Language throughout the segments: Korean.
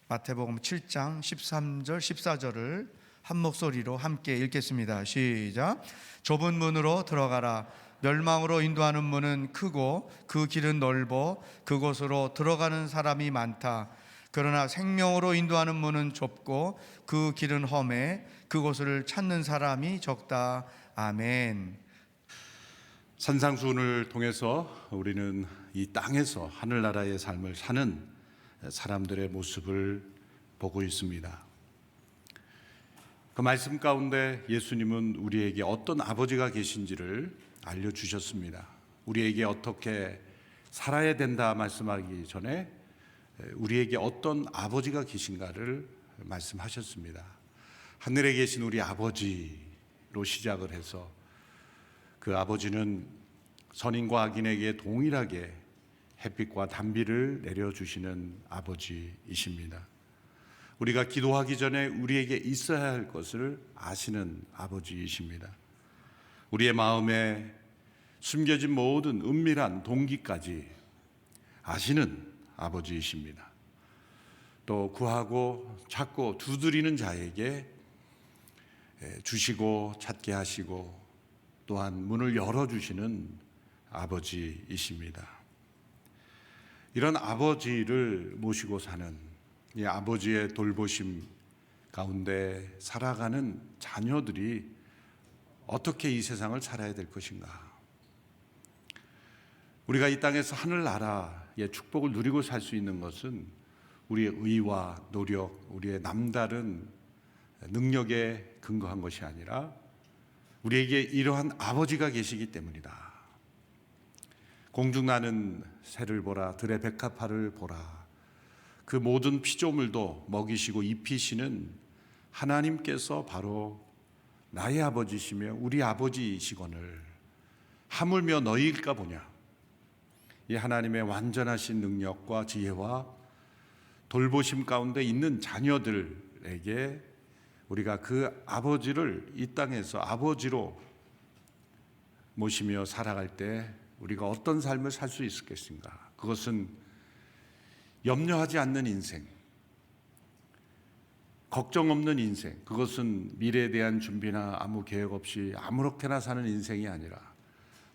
마태복음 7장 13절 14절을 한 목소리로 함께 읽겠습니다. 시작. 좁은 문으로 들어가라. 멸망으로 인도하는 문은 크고 그 길은 넓어 그곳으로 들어가는 사람이 많다. 그러나 생명으로 인도하는 문은 좁고 그 길은 험해 그곳을 찾는 사람이 적다. 아멘. 산상수훈을 통해서 우리는 이 땅에서 하늘나라의 삶을 사는 사람들의 모습을 보고 있습니다. 그 말씀 가운데 예수님은 우리에게 어떤 아버지가 계신지를 알려주셨습니다. 우리에게 어떻게 살아야 된다 말씀하기 전에 우리에게 어떤 아버지가 계신가를 말씀하셨습니다. 하늘에 계신 우리 아버지로 시작을 해서 그 아버지는 선인과 악인에게 동일하게 햇빛과 단비를 내려주시는 아버지이십니다. 우리가 기도하기 전에 우리에게 있어야 할 것을 아시는 아버지이십니다. 우리의 마음에 숨겨진 모든 은밀한 동기까지 아시는 아버지이십니다. 또 구하고 찾고 두드리는 자에게 주시고 찾게 하시고 또한 문을 열어주시는 아버지이십니다. 이런 아버지를 모시고 사는 이 아버지의 돌보심 가운데 살아가는 자녀들이 어떻게 이 세상을 살아야 될 것인가? 우리가 이 땅에서 하늘나라의 축복을 누리고 살 수 있는 것은 우리의 의와 노력, 우리의 남다른 능력에 근거한 것이 아니라 우리에게 이러한 아버지가 계시기 때문이다. 공중나는 새를 보라, 들의 백합화를 보라. 그 모든 피조물도 먹이시고 입히시는 하나님께서 바로 나의 아버지시며 우리 아버지이시거늘 하물며 너희일까 보냐. 이 하나님의 완전하신 능력과 지혜와 돌보심 가운데 있는 자녀들에게 우리가 그 아버지를 이 땅에서 아버지로 모시며 살아갈 때 우리가 어떤 삶을 살 수 있을 것인가? 그것은 염려하지 않는 인생, 걱정 없는 인생, 그것은 미래에 대한 준비나 아무 계획 없이 아무렇게나 사는 인생이 아니라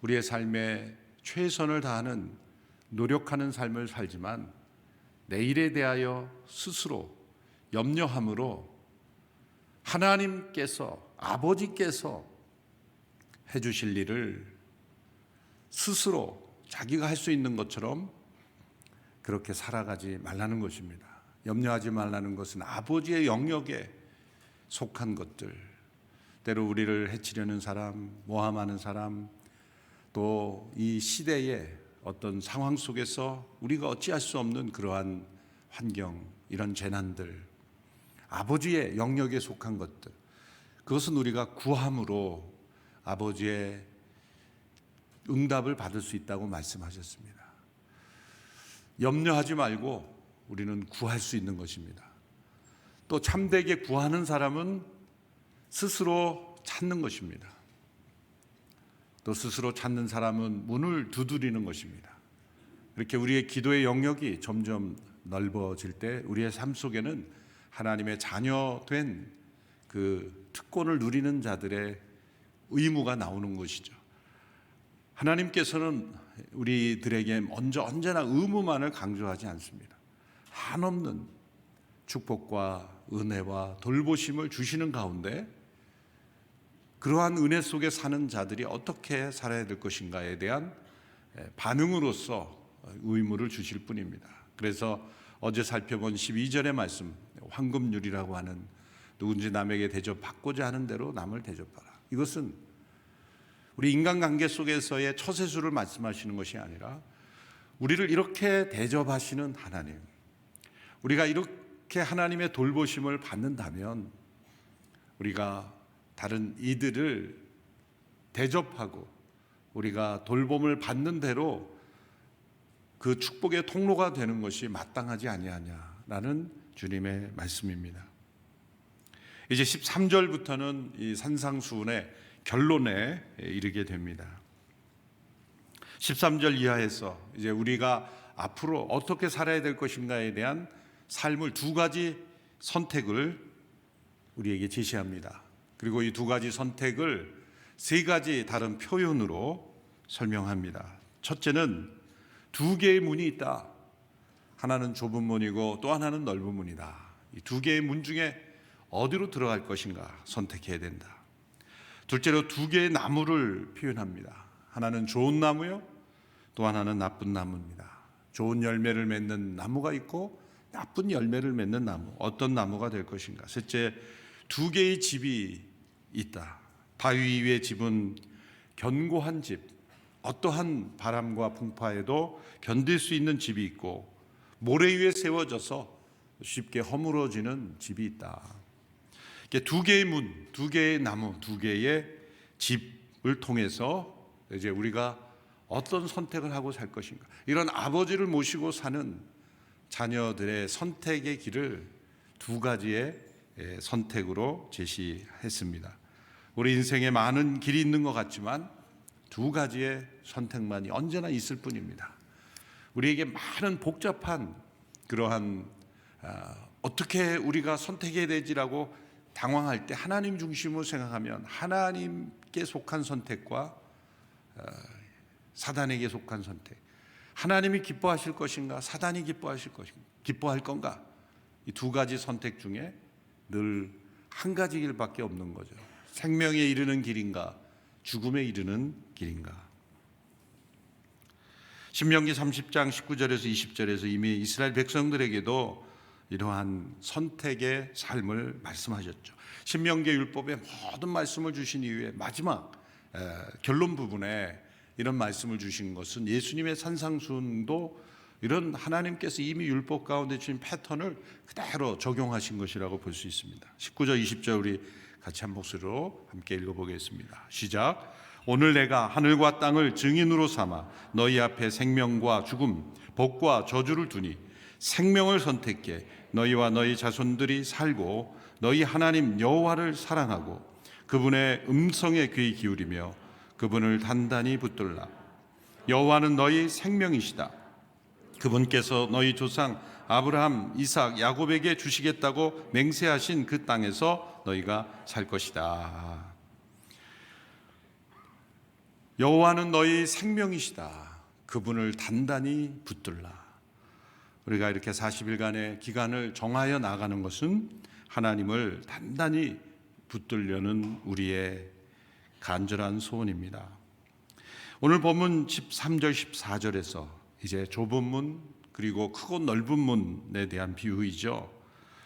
우리의 삶에 최선을 다하는 노력하는 삶을 살지만 내일에 대하여 스스로 염려함으로 하나님께서 아버지께서 해주실 일을 스스로 자기가 할 수 있는 것처럼 그렇게 살아가지 말라는 것입니다. 염려하지 말라는 것은 아버지의 영역에 속한 것들, 때로 우리를 해치려는 사람, 모함하는 사람, 또 이 시대의 어떤 상황 속에서 우리가 어찌할 수 없는 그러한 환경, 이런 재난들, 아버지의 영역에 속한 것들, 그것은 우리가 구함으로 아버지의 응답을 받을 수 있다고 말씀하셨습니다. 염려하지 말고 우리는 구할 수 있는 것입니다. 또 참되게 구하는 사람은 스스로 찾는 것입니다. 또 스스로 찾는 사람은 문을 두드리는 것입니다. 이렇게 우리의 기도의 영역이 점점 넓어질 때 우리의 삶 속에는 하나님의 자녀된 그 특권을 누리는 자들의 의무가 나오는 것이죠. 하나님께서는 우리들에게 먼저 언제나 의무만을 강조하지 않습니다. 한없는 축복과 은혜와 돌보심을 주시는 가운데 그러한 은혜 속에 사는 자들이 어떻게 살아야 될 것인가에 대한 반응으로서 의무를 주실 뿐입니다. 그래서 어제 살펴본 12절의 말씀, 황금률이라고 하는 누군지 남에게 대접받고자 하는 대로 남을 대접하라. 이것은 우리 인간관계 속에서의 처세술을 말씀하시는 것이 아니라 우리를 이렇게 대접하시는 하나님, 우리가 이렇게 하나님의 돌보심을 받는다면 우리가 다른 이들을 대접하고 우리가 돌봄을 받는 대로 그 축복의 통로가 되는 것이 마땅하지 아니하냐라는 주님의 말씀입니다. 이제 13절부터는 이 산상수훈의 결론에 이르게 됩니다. 13절 이하에서 이제 우리가 앞으로 어떻게 살아야 될 것인가에 대한 삶을 두 가지 선택을 우리에게 제시합니다. 그리고 이 두 가지 선택을 세 가지 다른 표현으로 설명합니다. 첫째는 두 개의 문이 있다. 하나는 좁은 문이고 또 하나는 넓은 문이다. 이 두 개의 문 중에 어디로 들어갈 것인가 선택해야 된다. 둘째로 두 개의 나무를 표현합니다. 하나는 좋은 나무요, 또 하나는 나쁜 나무입니다. 좋은 열매를 맺는 나무가 있고 나쁜 열매를 맺는 나무, 어떤 나무가 될 것인가. 셋째, 두 개의 집이 있다. 바위 위의 집은 견고한 집, 어떠한 바람과 풍파에도 견딜 수 있는 집이 있고 모래 위에 세워져서 쉽게 허물어지는 집이 있다. 두 개의 문, 두 개의 나무, 두 개의 집을 통해서 이제 우리가 어떤 선택을 하고 살 것인가. 이런 아버지를 모시고 사는 자녀들의 선택의 길을 두 가지의 선택으로 제시했습니다. 우리 인생에 많은 길이 있는 것 같지만 두 가지의 선택만이 언제나 있을 뿐입니다. 우리에게 많은 복잡한 그러한 어떻게 우리가 선택해야 되지라고 당황할 때 하나님 중심으로 생각하면 하나님께 속한 선택과 사단에게 속한 선택, 하나님이 기뻐하실 것인가 사단이 기뻐할 건가, 이 두 가지 선택 중에 늘 한 가지 길밖에 없는 거죠. 생명에 이르는 길인가 죽음에 이르는 길인가. 신명기 30장 19절에서 20절에서 이미 이스라엘 백성들에게도 이러한 선택의 삶을 말씀하셨죠. 신명기 율법의 모든 말씀을 주신 이후에 마지막 결론 부분에 이런 말씀을 주신 것은 예수님의 산상수훈도 이런 하나님께서 이미 율법 가운데 주신 패턴을 그대로 적용하신 것이라고 볼 수 있습니다. 19절 20절 우리 같이 한 목소리로 함께 읽어보겠습니다. 시작. 오늘 내가 하늘과 땅을 증인으로 삼아 너희 앞에 생명과 죽음, 복과 저주를 두니 생명을 선택해 너희와 너희 자손들이 살고 너희 하나님 여호와를 사랑하고 그분의 음성에 귀 기울이며 그분을 단단히 붙들라. 여호와는 너희 생명이시다. 그분께서 너희 조상 아브라함, 이삭, 야곱에게 주시겠다고 맹세하신 그 땅에서 너희가 살 것이다. 여호와는 너희 생명이시다. 그분을 단단히 붙들라. 우리가 이렇게 40일간의 기간을 정하여 나가는 것은 하나님을 단단히 붙들려는 우리의 간절한 소원입니다. 오늘 본문 13절 14절에서 이제 좁은 문 그리고 크고 넓은 문에 대한 비유이죠.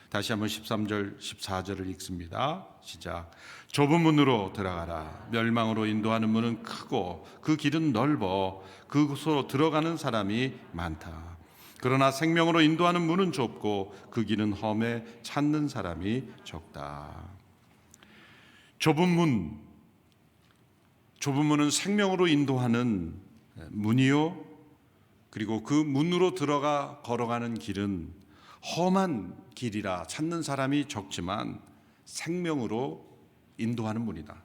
다시 한번 13절 14절을 읽습니다. 시작. 좁은 문으로 들어가라. 멸망으로 인도하는 문은 크고 그 길은 넓어 그곳으로 들어가는 사람이 많다. 그러나 생명으로 인도하는 문은 좁고 그 길은 험해 찾는 사람이 적다. 좁은 문은 생명으로 인도하는 문이요, 그리고 그 문으로 들어가 걸어가는 길은 험한 길이라 찾는 사람이 적지만 생명으로 인도하는 문이다.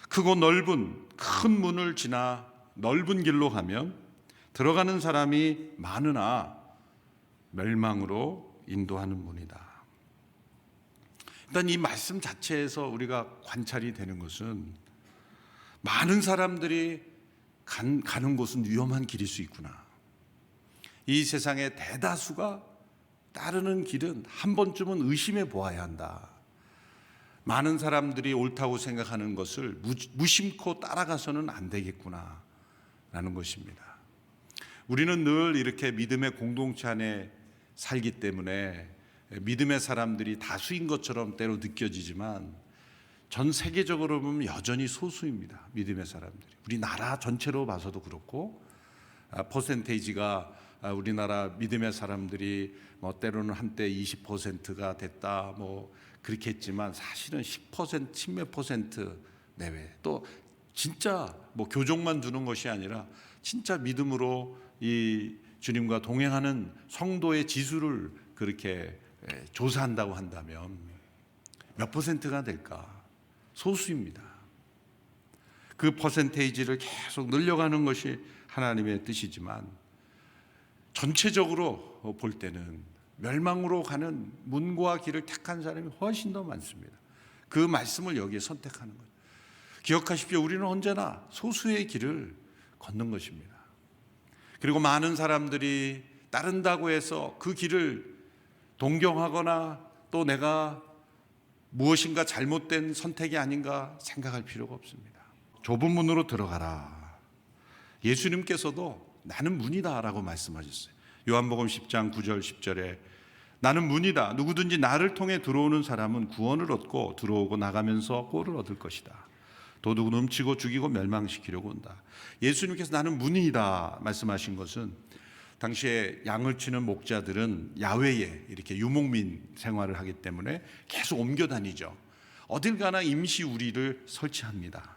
크고 넓은 큰 문을 지나 넓은 길로 가면 들어가는 사람이 많으나 멸망으로 인도하는 문이다. 일단 이 말씀 자체에서 우리가 관찰이 되는 것은 많은 사람들이 가는 곳은 위험한 길일 수 있구나. 이 세상의 대다수가 따르는 길은 한 번쯤은 의심해 보아야 한다. 많은 사람들이 옳다고 생각하는 것을 무심코 따라가서는 안 되겠구나 라는 것입니다. 우리는 늘 이렇게 믿음의 공동체 안에 살기 때문에 믿음의 사람들이 다수인 것처럼 때로 느껴지지만 전 세계적으로 보면 여전히 소수입니다. 믿음의 사람들이. 우리나라 전체로 봐서도 그렇고 퍼센테이지가 우리나라 믿음의 사람들이 뭐 때로는 한때 20%가 됐다 뭐 그렇게 했지만 사실은 10%, 10몇 퍼센트 내외. 또 진짜 뭐 교종만 두는 것이 아니라 진짜 믿음으로 이 주님과 동행하는 성도의 지수를 그렇게 조사한다고 한다면 몇 퍼센트가 될까? 소수입니다. 그 퍼센테이지를 계속 늘려가는 것이 하나님의 뜻이지만 전체적으로 볼 때는 멸망으로 가는 문과 길을 택한 사람이 훨씬 더 많습니다. 그 말씀을 여기에 선택하는 거예요. 기억하십시오. 우리는 언제나 소수의 길을 걷는 것입니다. 그리고 많은 사람들이 따른다고 해서 그 길을 동경하거나 또 내가 무엇인가 잘못된 선택이 아닌가 생각할 필요가 없습니다. 좁은 문으로 들어가라. 예수님께서도 나는 문이다 라고 말씀하셨어요. 요한복음 10장 9절 10절에 나는 문이다. 누구든지 나를 통해 들어오는 사람은 구원을 얻고 들어오고 나가면서 꼴을 얻을 것이다. 도둑은 훔치고 죽이고 멸망시키려고 온다. 예수님께서 나는 문이다 말씀하신 것은 당시에 양을 치는 목자들은 야외에 이렇게 유목민 생활을 하기 때문에 계속 옮겨 다니죠. 어딜 가나 임시 우리를 설치합니다.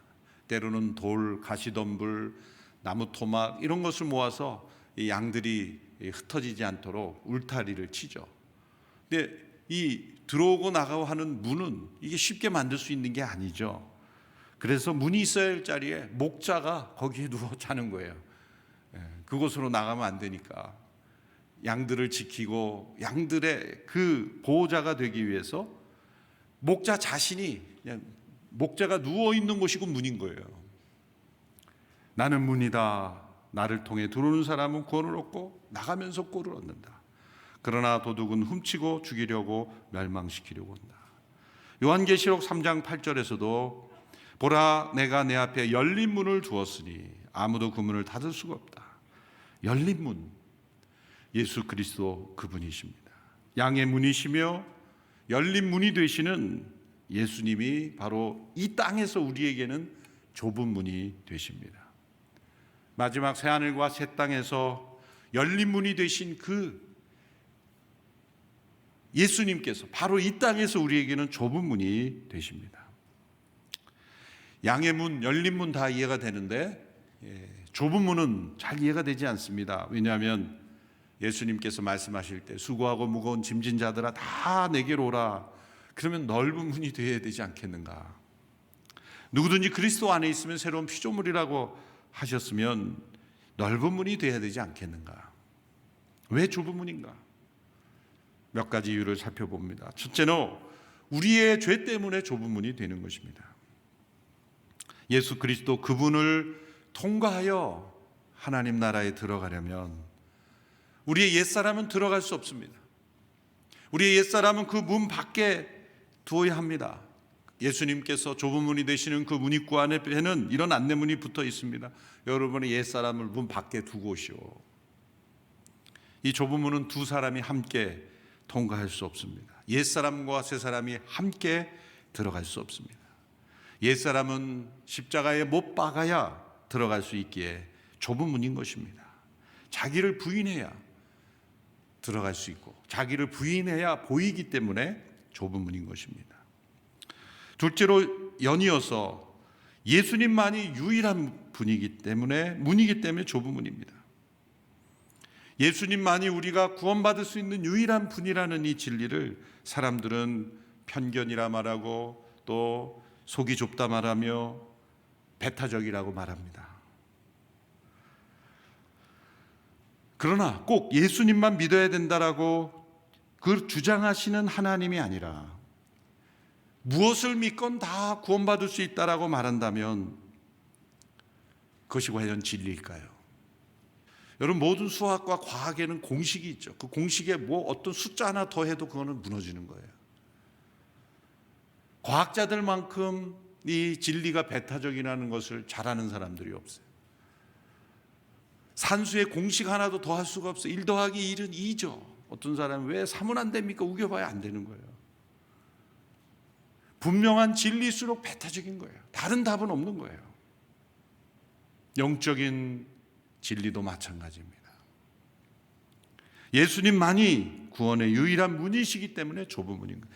때로는 돌, 가시덤불, 나무 토막 이런 것을 모아서 이 양들이 흩어지지 않도록 울타리를 치죠. 근데 이 들어오고 나가고 하는 문은 이게 쉽게 만들 수 있는 게 아니죠. 그래서 문이 있어야 할 자리에 목자가 거기에 누워 자는 거예요. 그곳으로 나가면 안 되니까 양들을 지키고 양들의 그 보호자가 되기 위해서 목자 자신이 그냥 목자가 누워 있는 곳이고 문인 거예요. 나는 문이다. 나를 통해 들어오는 사람은 구원을 얻고 나가면서 꼴을 얻는다. 그러나 도둑은 훔치고 죽이려고 멸망시키려고 한다. 요한계시록 3장 8절에서도 보라 내가 내 앞에 열린 문을 두었으니 아무도 그 문을 닫을 수가 없다. 열린 문, 예수 그리스도 그분이십니다. 양의 문이시며 열린 문이 되시는 예수님이 바로 이 땅에서 우리에게는 좁은 문이 되십니다. 마지막 새하늘과 새 땅에서 열린 문이 되신 그 예수님께서 바로 이 땅에서 우리에게는 좁은 문이 되십니다. 양의 문, 열린 문 다 이해가 되는데 좁은 문은 잘 이해가 되지 않습니다. 왜냐하면 예수님께서 말씀하실 때 수고하고 무거운 짐진 자들아 다 내게로 오라. 그러면 넓은 문이 되어야 되지 않겠는가. 누구든지 그리스도 안에 있으면 새로운 피조물이라고 하셨으면 넓은 문이 되어야 되지 않겠는가. 왜 좁은 문인가? 몇 가지 이유를 살펴봅니다. 첫째는 우리의 죄 때문에 좁은 문이 되는 것입니다. 예수 그리스도 그분을 통과하여 하나님 나라에 들어가려면 우리의 옛사람은 들어갈 수 없습니다. 우리의 옛사람은 그 문 밖에 두어야 합니다. 예수님께서 좁은 문이 되시는 그 문 입구 안에는 이런 안내문이 붙어 있습니다. 여러분의 옛사람을 문 밖에 두고 오시오. 이 좁은 문은 두 사람이 함께 통과할 수 없습니다. 옛사람과 새사람이 함께 들어갈 수 없습니다. 옛사람은 십자가에 못 박아야 들어갈 수 있기에 좁은 문인 것입니다. 자기를 부인해야 들어갈 수 있고 자기를 부인해야 보이기 때문에 좁은 문인 것입니다. 둘째로 연이어서 예수님만이 유일한 문이기 때문에 좁은 문입니다. 예수님만이 우리가 구원받을 수 있는 유일한 분이라는 이 진리를 사람들은 편견이라 말하고 또 속이 좁다 말하며 배타적이라고 말합니다. 그러나 꼭 예수님만 믿어야 된다라고 그 주장하시는 하나님이 아니라 무엇을 믿건 다 구원받을 수 있다라고 말한다면 그것이 과연 진리일까요? 여러분 모든 수학과 과학에는 공식이 있죠. 그 공식에 뭐 어떤 숫자 하나 더해도 그거는 무너지는 거예요. 과학자들만큼 이 진리가 배타적이라는 것을 잘 아는 사람들이 없어요. 산수의 공식 하나도 더할 수가 없어요. 1 더하기 1은 2죠. 어떤 사람은 왜 3은 안 됩니까? 우겨봐야 안 되는 거예요. 분명한 진리일수록 배타적인 거예요. 다른 답은 없는 거예요. 영적인 진리도 마찬가지입니다. 예수님만이 구원의 유일한 문이시기 때문에 좁은 문인 거예요.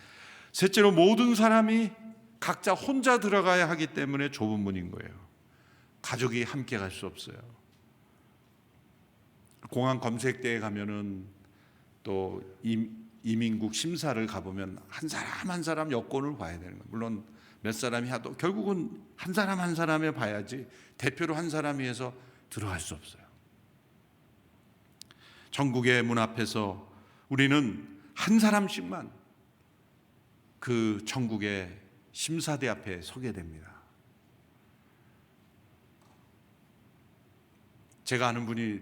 셋째로 모든 사람이 각자 혼자 들어가야 하기 때문에 좁은 문인 거예요. 가족이 함께 갈 수 없어요. 공항 검색대에 가면은 또 이민국 심사를 가보면 한 사람 한 사람 여권을 봐야 되는 거예요. 물론 몇 사람이 하도 결국은 한 사람 한 사람에 봐야지 대표로 한 사람이 해서 들어갈 수 없어요. 천국의 문 앞에서 우리는 한 사람씩만 그 천국의 심사대 앞에 서게 됩니다. 제가 아는 분이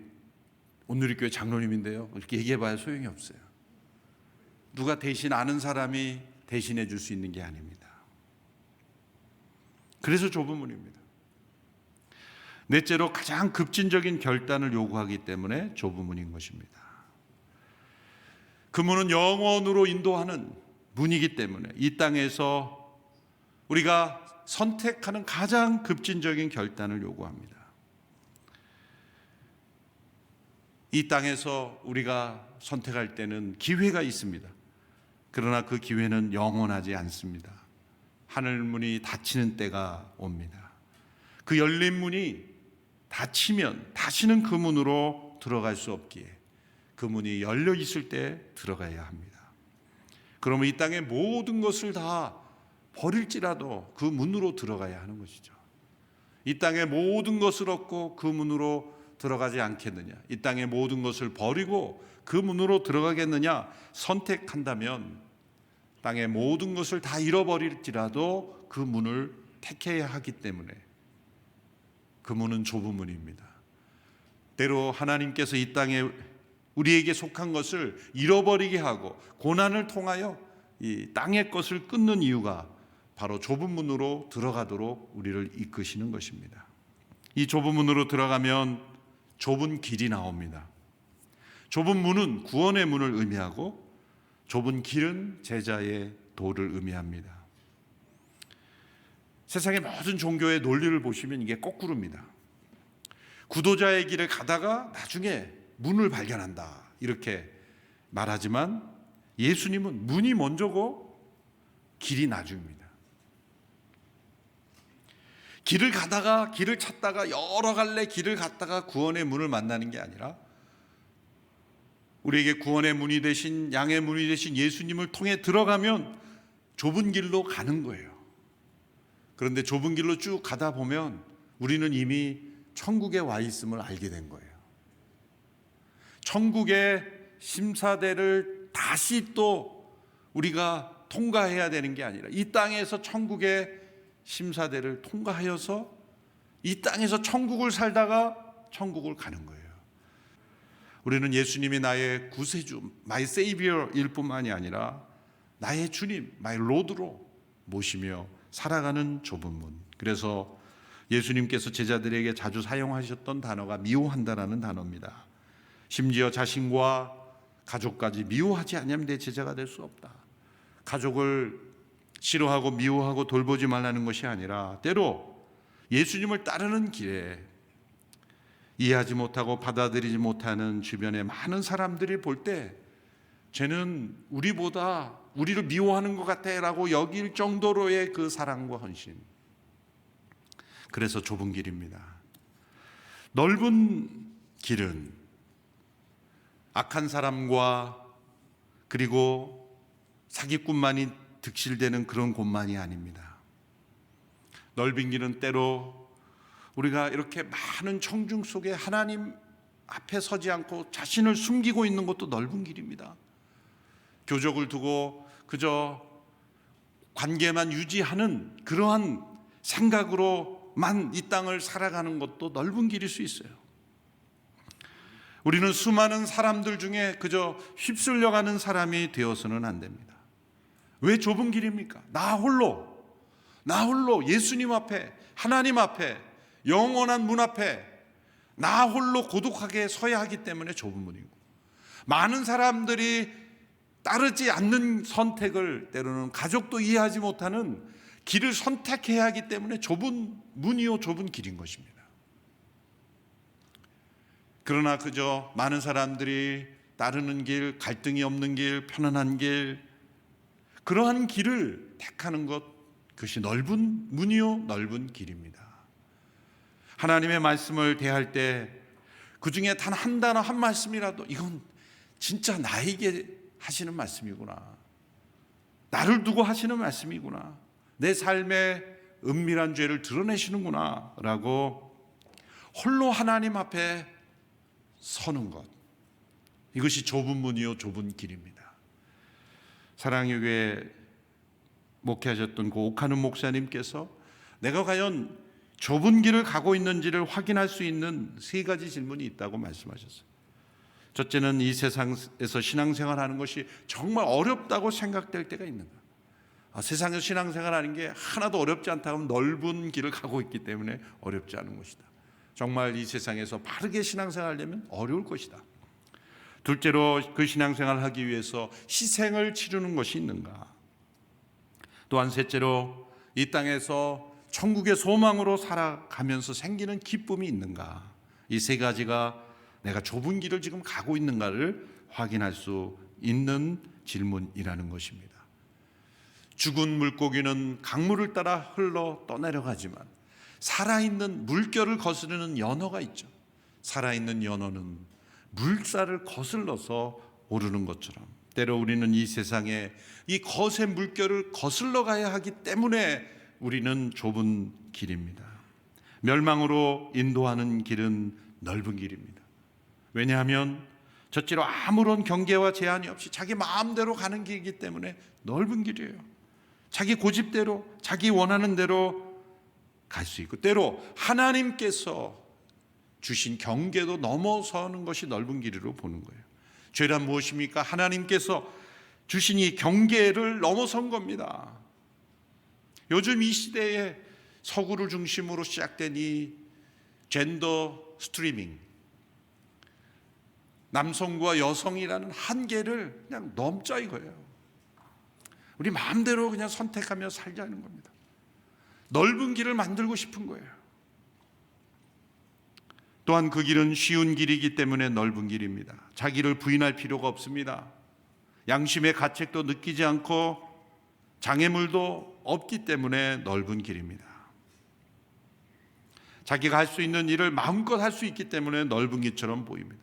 온누리교회 장로님인데요. 이렇게 얘기해봐야 소용이 없어요. 누가 대신 아는 사람이 대신해 줄 수 있는 게 아닙니다. 그래서 좁은 문입니다. 넷째로 가장 급진적인 결단을 요구하기 때문에 좁은 문인 것입니다. 그 문은 영원으로 인도하는 문이기 때문에 이 땅에서 우리가 선택하는 가장 급진적인 결단을 요구합니다. 이 땅에서 우리가 선택할 때는 기회가 있습니다. 그러나 그 기회는 영원하지 않습니다. 하늘문이 닫히는 때가 옵니다. 그 열린 문이 닫히면 다시는 그 문으로 들어갈 수 없기에 그 문이 열려 있을 때 들어가야 합니다. 그러면 이 땅의 모든 것을 다 버릴지라도 그 문으로 들어가야 하는 것이죠. 이 땅의 모든 것을 얻고 그 문으로 들어가지 않겠느냐? 이 땅의 모든 것을 버리고 그 문으로 들어가겠느냐? 선택한다면 땅의 모든 것을 다 잃어버릴지라도 그 문을 택해야 하기 때문에 그 문은 좁은 문입니다. 때로 하나님께서 이 땅에 우리에게 속한 것을 잃어버리게 하고 고난을 통하여 이 땅의 것을 끊는 이유가 바로 좁은 문으로 들어가도록 우리를 이끄시는 것입니다. 이 좁은 문으로 들어가면 좁은 길이 나옵니다. 좁은 문은 구원의 문을 의미하고 좁은 길은 제자의 도를 의미합니다. 세상의 모든 종교의 논리를 보시면 이게 거꾸로입니다. 구도자의 길을 가다가 나중에 문을 발견한다 이렇게 말하지만 예수님은 문이 먼저고 길이 나중입니다. 길을 가다가 길을 찾다가 여러 갈래 길을 갔다가 구원의 문을 만나는 게 아니라 우리에게 구원의 문이 되신 양의 문이 되신 예수님을 통해 들어가면 좁은 길로 가는 거예요. 그런데 좁은 길로 쭉 가다 보면 우리는 이미 천국에 와 있음을 알게 된 거예요. 천국의 심사대를 다시 또 우리가 통과해야 되는 게 아니라 이 땅에서 천국의 심사대를 통과하여서 이 땅에서 천국을 살다가 천국을 가는 거예요. 우리는 예수님이 나의 구세주, my savior일 뿐만이 아니라 나의 주님, my lord로 모시며 살아가는 좁은 문. 그래서 예수님께서 제자들에게 자주 사용하셨던 단어가 미워한다라는 단어입니다. 심지어 자신과 가족까지 미워하지 않으면 내 제자가 될 수 없다. 가족을 싫어하고 미워하고 돌보지 말라는 것이 아니라 때로 예수님을 따르는 길에 이해하지 못하고 받아들이지 못하는 주변의 많은 사람들이 볼 때 쟤는 우리보다 우리를 미워하는 것 같아 라고 여길 정도로의 그 사랑과 헌신. 그래서 좁은 길입니다. 넓은 길은 악한 사람과 그리고 사기꾼만이 득실되는 그런 곳만이 아닙니다. 넓은 길은 때로 우리가 이렇게 많은 청중 속에 하나님 앞에 서지 않고 자신을 숨기고 있는 것도 넓은 길입니다. 교족을 두고 그저 관계만 유지하는 그러한 생각으로만 이 땅을 살아가는 것도 넓은 길일 수 있어요. 우리는 수많은 사람들 중에 그저 휩쓸려가는 사람이 되어서는 안 됩니다. 왜 좁은 길입니까? 나 홀로 예수님 앞에, 하나님 앞에, 영원한 문 앞에 나 홀로 고독하게 서야 하기 때문에 좁은 문이고, 많은 사람들이 따르지 않는 선택을 때로는 가족도 이해하지 못하는 길을 선택해야 하기 때문에 좁은 문이요 좁은 길인 것입니다. 그러나 그저 많은 사람들이 따르는 길, 갈등이 없는 길, 편안한 길, 그러한 길을 택하는 것, 그것이 넓은 문이요 넓은 길입니다. 하나님의 말씀을 대할 때 그 중에 단 한 단어 한 말씀이라도 이건 진짜 나에게 하시는 말씀이구나, 나를 두고 하시는 말씀이구나, 내 삶의 은밀한 죄를 드러내시는구나 라고 홀로 하나님 앞에 서는 것, 이것이 좁은 문이요 좁은 길입니다. 사랑의 교회 목회하셨던 그 오카는 목사님께서 내가 과연 좁은 길을 가고 있는지를 확인할 수 있는 세 가지 질문이 있다고 말씀하셨어요. 첫째는 이 세상에서 신앙생활하는 것이 정말 어렵다고 생각될 때가 있는가. 세상에서 신앙생활하는 게 하나도 어렵지 않다고 하면 넓은 길을 가고 있기 때문에 어렵지 않은 것이다. 정말 이 세상에서 바르게 신앙생활하려면 어려울 것이다. 둘째로 그 신앙생활을 하기 위해서 희생을 치르는 것이 있는가. 또한 셋째로 이 땅에서 천국의 소망으로 살아가면서 생기는 기쁨이 있는가. 이 세 가지가 내가 좁은 길을 지금 가고 있는가를 확인할 수 있는 질문이라는 것입니다. 죽은 물고기는 강물을 따라 흘러 떠내려가지만 살아있는 물결을 거스르는 연어가 있죠. 살아있는 연어는 물살을 거슬러서 오르는 것처럼 때로 우리는 이 세상에 이 거센 물결을 거슬러 가야 하기 때문에 우리는 좁은 길입니다. 멸망으로 인도하는 길은 넓은 길입니다. 왜냐하면 저찌로 아무런 경계와 제한이 없이 자기 마음대로 가는 길이기 때문에 넓은 길이에요. 자기 고집대로 자기 원하는 대로 갈 수 있고 때로 하나님께서 주신 경계도 넘어서는 것이 넓은 길이로 보는 거예요. 죄란 무엇입니까? 하나님께서 주신 이 경계를 넘어선 겁니다. 요즘 이 시대에 서구를 중심으로 시작된 이 젠더 스트리밍, 남성과 여성이라는 한계를 그냥 넘자 이거예요. 우리 마음대로 그냥 선택하며 살자는 겁니다. 넓은 길을 만들고 싶은 거예요. 또한 그 길은 쉬운 길이기 때문에 넓은 길입니다. 자기를 부인할 필요가 없습니다. 양심의 가책도 느끼지 않고 장애물도 없기 때문에 넓은 길입니다. 자기가 할 수 있는 일을 마음껏 할 수 있기 때문에 넓은 길처럼 보입니다.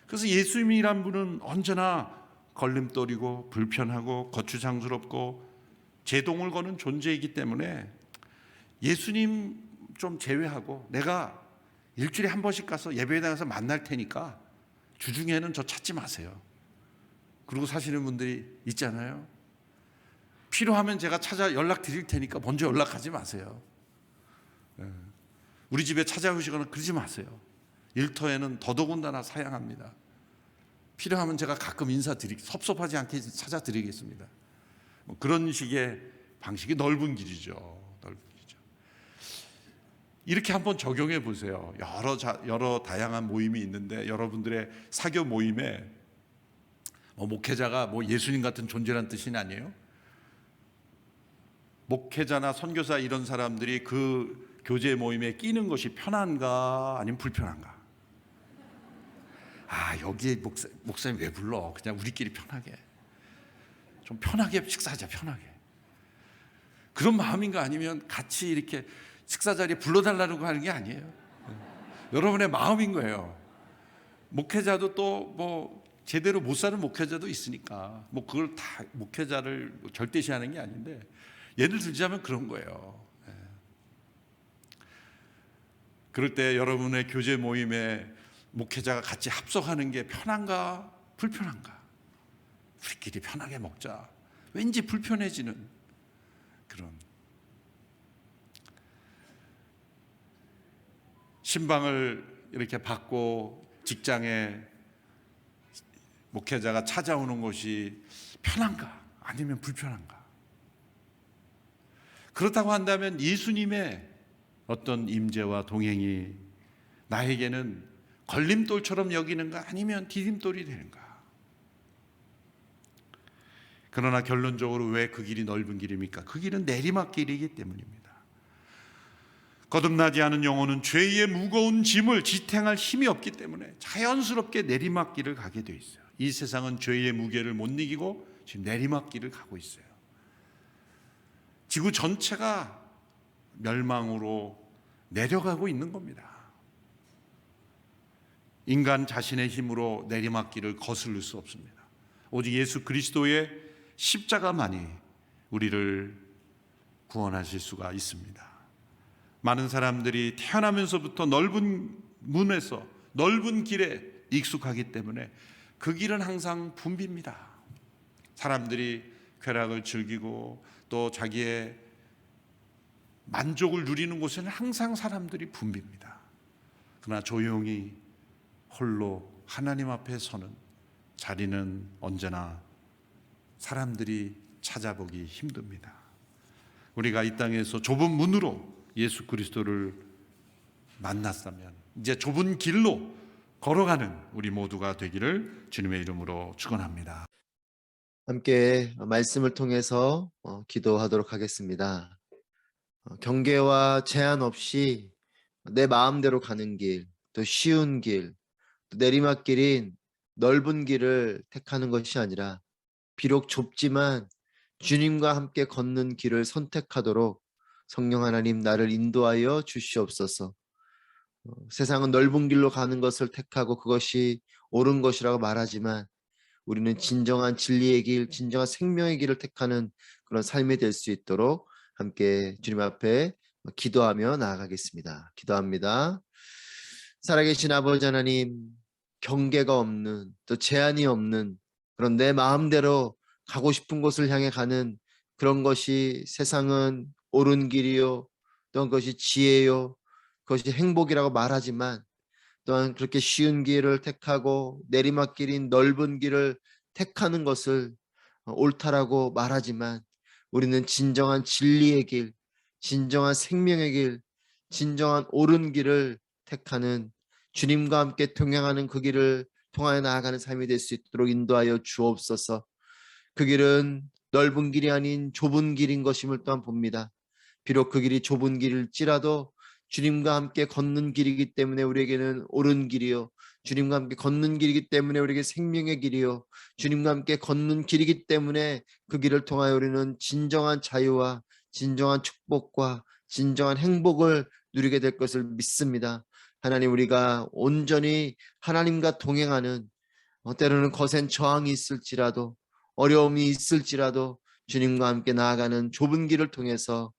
그래서 예수님이란 분은 언제나 걸림돌이고 불편하고 거추장스럽고 제동을 거는 존재이기 때문에 예수님 좀 제외하고 내가 일주일에 한 번씩 가서 예배에 나가서 만날 테니까 주중에는 저 찾지 마세요. 그러고 사시는 분들이 있잖아요. 필요하면 제가 찾아 연락 드릴 테니까 먼저 연락하지 마세요. 우리 집에 찾아오시거나 그러지 마세요. 일터에는 더더군다나 사양합니다. 필요하면 제가 가끔 섭섭하지 않게 찾아드리겠습니다. 그런 식의 방식이 넓은 길이죠. 넓은 길이죠. 이렇게 한번 적용해 보세요. 여러 다양한 모임이 있는데 여러분들의 사교 모임에 목회자가 예수님 같은 존재란 뜻이 아니에요. 목회자나 선교사 이런 사람들이 그 교제 모임에 끼는 것이 편한가 아니면 불편한가? 여기에 목사님 왜 불러? 그냥 우리끼리 편하게 좀 편하게 식사하자. 편하게 그런 마음인가 아니면 같이 이렇게 식사 자리에 불러달라고 하는 게 아니에요. 여러분의 마음인 거예요. 목회자도 또 제대로 못 사는 목회자도 있으니까 그걸 다 목회자를 절대시하는 게 아닌데 예를 들자면 그런 거예요. 그럴 때 여러분의 교제 모임에 목회자가 같이 합석하는 게 편한가 불편한가? 우리끼리 편하게 먹자. 왠지 불편해지는 그런 신방을 이렇게 받고 직장에 목회자가 찾아오는 것이 편한가 아니면 불편한가? 그렇다고 한다면 예수님의 어떤 임재와 동행이 나에게는 걸림돌처럼 여기는가 아니면 디딤돌이 되는가? 그러나 결론적으로 왜 그 길이 넓은 길입니까? 그 길은 내리막길이기 때문입니다. 거듭나지 않은 영혼은 죄의 무거운 짐을 지탱할 힘이 없기 때문에 자연스럽게 내리막길을 가게 돼 있어요. 이 세상은 죄의 무게를 못 이기고 지금 내리막길을 가고 있어요. 지구 전체가 멸망으로 내려가고 있는 겁니다. 인간 자신의 힘으로 내리막길을 거스를 수 없습니다. 오직 예수 그리스도의 십자가만이 우리를 구원하실 수가 있습니다. 많은 사람들이 태어나면서부터 넓은 문에서 넓은 길에 익숙하기 때문에 그 길은 항상 붐빕니다. 사람들이 쾌락을 즐기고 또 자기의 만족을 누리는 곳에는 항상 사람들이 붐빕니다. 그러나 조용히 홀로 하나님 앞에 서는 자리는 언제나 사람들이 찾아보기 힘듭니다. 우리가 이 땅에서 좁은 문으로 예수 그리스도를 만났다면 이제 좁은 길로 걸어가는 우리 모두가 되기를 주님의 이름으로 축원합니다. 함께 말씀을 통해서 기도하도록 하겠습니다. 경계와 제한 없이 내 마음대로 가는 길, 또 쉬운 길, 또 내리막길인 넓은 길을 택하는 것이 아니라 비록 좁지만 주님과 함께 걷는 길을 선택하도록 성령 하나님 나를 인도하여 주시옵소서. 세상은 넓은 길로 가는 것을 택하고 그것이 옳은 것이라고 말하지만 우리는 진정한 진리의 길, 진정한 생명의 길을 택하는 그런 삶이 될 수 있도록 함께 주님 앞에 기도하며 나아가겠습니다. 기도합니다. 살아계신 아버지 하나님, 경계가 없는, 또 제한이 없는 그런 내 마음대로 가고 싶은 곳을 향해 가는 그런 것이 세상은 옳은 길이요, 또한 그것이 지혜요, 그것이 행복이라고 말하지만 또한 그렇게 쉬운 길을 택하고 내리막길인 넓은 길을 택하는 것을 옳다라고 말하지만 우리는 진정한 진리의 길, 진정한 생명의 길, 진정한 옳은 길을 택하는 주님과 함께 동행하는 그 길을 통하여 나아가는 삶이 될 수 있도록 인도하여 주옵소서. 그 길은 넓은 길이 아닌 좁은 길인 것임을 또한 봅니다. 비록 그 길이 좁은 길일지라도 주님과 함께 걷는 길이기 때문에 우리에게는 옳은 길이요, 주님과 함께 걷는 길이기 때문에 우리에게 생명의 길이요, 주님과 함께 걷는 길이기 때문에 그 길을 통하여 우리는 진정한 자유와 진정한 축복과 진정한 행복을 누리게 될 것을 믿습니다. 하나님, 우리가 온전히 하나님과 동행하는 때로는 거센 저항이 있을지라도 어려움이 있을지라도 주님과 함께 나아가는 좁은 길을 통해서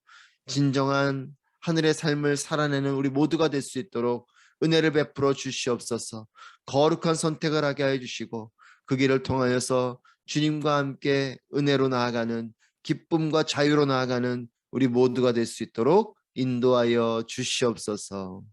진정한 하늘의 삶을 살아내는 우리 모두가 될 수 있도록 은혜를 베풀어 주시옵소서. 거룩한 선택을 하게 해주시고 그 길을 통하여서 주님과 함께 은혜로 나아가는 기쁨과 자유로 나아가는 우리 모두가 될 수 있도록 인도하여 주시옵소서.